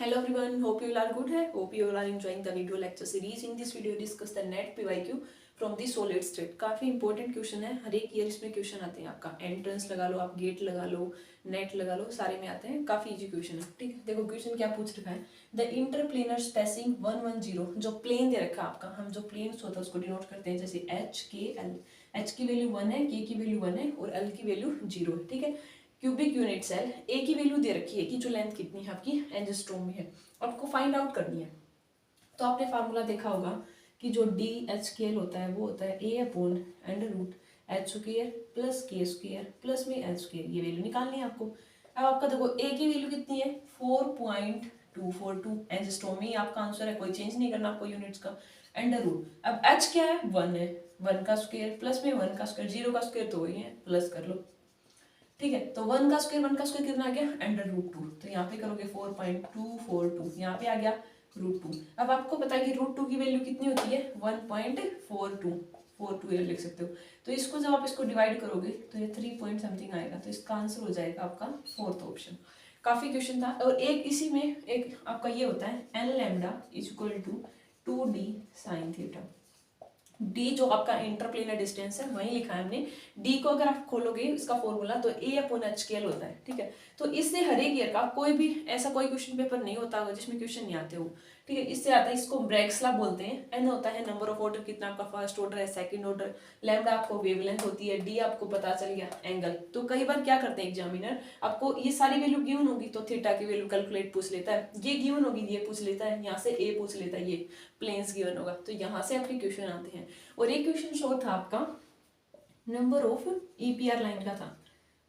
Hello everyone, hope you all are good है. Hope you all are enjoying the video lecture series. In this video discuss the net PYQ from the solid state. काफी important question है, हर एक year इसमें question आते हैं. आपका entrance लगा लो, आप गेट लगा लो, नेट लगा लो, सारे में आते हैं. काफी इजी क्वेश्चन है. ठीक है, देखो क्वेश्चन क्या पूछ रखा है. द इंटरप्लेनर स्पेसिंग 110, जो प्लेन दे रखा है आपका, हम जो प्लेन होता है उसको डिनोट करते हैं जैसे एच के एल. एच की वैल्यू 1 है, के की वैल्यू 1 है और एल की वैल्यू 0 है. ठीक है, क्यूबिक यूनिट सेल, ए की वैल्यू दे रखी है कि जो लेंथ कितनी है आपकी एंजियोस्पर्म में है, आपको फाइंड आउट करनी है. तो आपने फार्मूला देखा होगा कि जो डी एच के एल होता है वो होता है a upon under root h square plus k square plus में एच स्क्वायर. ये वैल्यू निकालनी है आपको. अब आपका देखो ए की वैल्यू कितनी है 4.242 एंजियोस्पर्म में, आपका आंसर है, कोई चेंज नहीं करना आपको यूनिट्स का. अंडर रूट, अब एच क्या है 1 है, 1 का स्क्वायर प्लस में 1 का स्क्वायर, 0 का स्क्वायर तो वही है, प्लस कर लो. ठीक है, तो 1 का स्क्वायर कितना आ गया अंडर रूट 2. तो यहाँ पे करोगे 4.242, यहाँ पे आ गया रूट 2. अब आपको पता है कि रूट 2 की वैल्यू कितनी होती है 1.42 लिख सकते हो. तो इसको जब आप इसको डिवाइड करोगे तो ये 3 पॉइंट समथिंग आएगा. तो इसका आंसर हो जाएगा आपका फोर्थ ऑप्शन. काफी क्वेश्चन था. और एक इसी में एक आपका ये होता है n lambda is equal to 2d sine theta. D जो आपका इंटरप्लेनर डिस्टेंस है वही लिखा है हमने. डी को अगर आप खोलोगे इसका फॉर्मूला तो ए अपॉन एच के एल होता है. ठीक है, तो इससे हर एक ईयर का कोई भी ऐसा कोई क्वेश्चन पेपर नहीं होता होगा जिसमें क्वेश्चन नहीं आते हो. ठीक है, इससे आता है, इसको ब्रैग्स लॉ बोलते हैं. एन होता है नंबर ऑफ ऑर्डर, कितना आपका फर्स्ट ऑर्डर है, सेकंड ऑर्डर. लैम्डा आपको वेवलेंथ होती है. डी आपको पता चल गया एंगल. तो कई बार क्या करते हैं एग्जामिनर, आपको ये सारी वैल्यू गिवन होगी तो थीटा की वैल्यू कैलकुलेट पूछ लेता है, ये गिवन होगी ये पूछ लेता है, यहाँ से ए पूछ लेता है, ये प्लेन्स गिवन होगा. तो यहाँ से आपके क्वेश्चन आते हैं. और एक क्वेश्चन शॉर्ट था आपका नंबर ऑफ ईपीआर लाइन का था,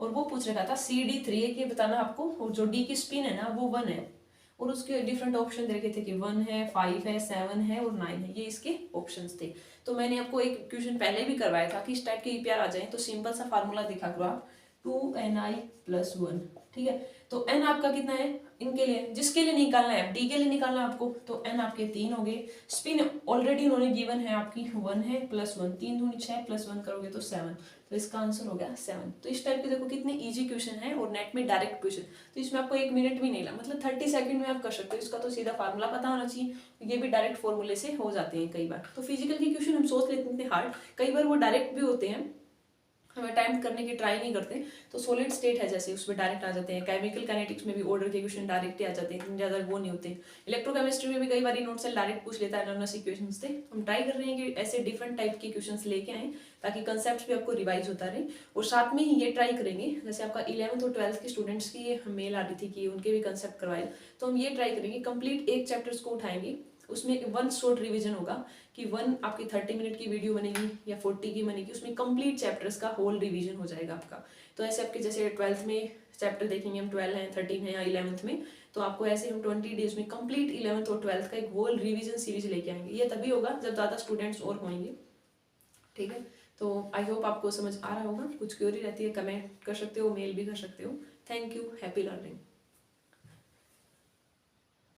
और वो पूछ रखा था CD3 के बताना आपको, और जो डी की स्पिन है ना वो 1 है, और उसके डिफरेंट ऑप्शन दे रखे थे कि 1 है, 5 है, 7 है और 9 है. ये इसके ऑप्शंस थे. तो मैंने आपको एक क्वेश्चन पहले भी करवाया था कि इस टाइप के ईपीआर आ जाए तो सिंपल सा फार्मूला दिखा करो आप 2ni+1. ठीक है, तो n आपका कितना है इनके लिए, जिसके लिए निकालना है, डी के लिए निकालना है आपको, तो n आपके 3 हो गए. स्पिन ऑलरेडी उन्होंने गिवन है आपकी 1 है +1, 3 दूनी 6 +1 करोगे तो 7. तो इसका आंसर हो गया 7. तो इस टाइप के देखो कितने इजी क्वेश्चन है, और नेट में डायरेक्ट क्वेश्चन. तो इसमें आपको 1 मिनट भी नहीं लगा, मतलब 30 सेकंड में आप कर सकते हो. इसका तो सीधा फार्मूला पता होना चाहिए, ये भी डायरेक्ट फॉर्मूले से हो जाते हैं कई बार. तो फिजिकल के क्वेश्चन हम सोच लेते थे हार्ड, कई बार वो डायरेक्ट भी होते हैं, हम अटेम्प्ट करने की ट्राई नहीं करते. तो सॉलिड स्टेट है जैसे उसमें डायरेक्ट आ जाते हैं. केमिकल काइनेटिक्स में भी ऑर्डर के क्वेश्चन डायरेक्ट ही आ जाते हैं, ज़्यादा वो नहीं होते. इलेक्ट्रोकेमिस्ट्री में भी कई बार नोट सेल डायरेक्ट पूछ लेता है, अननोन इक्वेशंस से. हम ट्राई कर रहे हैं कि ऐसे डिफरेंट टाइप के क्वेश्चंस लेके आए ताकि कंसेप्ट भी आपको रिवाइज होता रहे. और साथ में ही ये ट्राई करेंगे, जैसे आपका 11th और 12th के स्टूडेंट्स की मेल आ रही थी कि उनके भी कंसेप्ट करवाए, तो हम ये ट्राई करेंगे कंप्लीट एक चैप्टर्स को उठाएंगे. उसमें 1 शॉर्ट रिवीजन होगा कि 1 आपकी 30 मिनट की वीडियो बनेगी या 40 की बनेगी, उसमें कंप्लीट चैप्टर्स का होल रिवीजन हो जाएगा आपका. तो ऐसे आपके जैसे 12th में चैप्टर देखेंगे हम 12 हैं, 13 है या 11th में, तो आपको ऐसे हम 20 डेज में कंप्लीट 11th और 12th का एक होल रिवीजन सीरीज लेके आएंगे. ये तभी होगा जब ज़्यादा स्टूडेंट्स और होंगे. ठीक है, तो आई होप आपको समझ आ रहा होगा. कुछ क्वेरी रहती है कमेंट कर सकते हो, मेल भी कर सकते हो. Thank you, happy learning.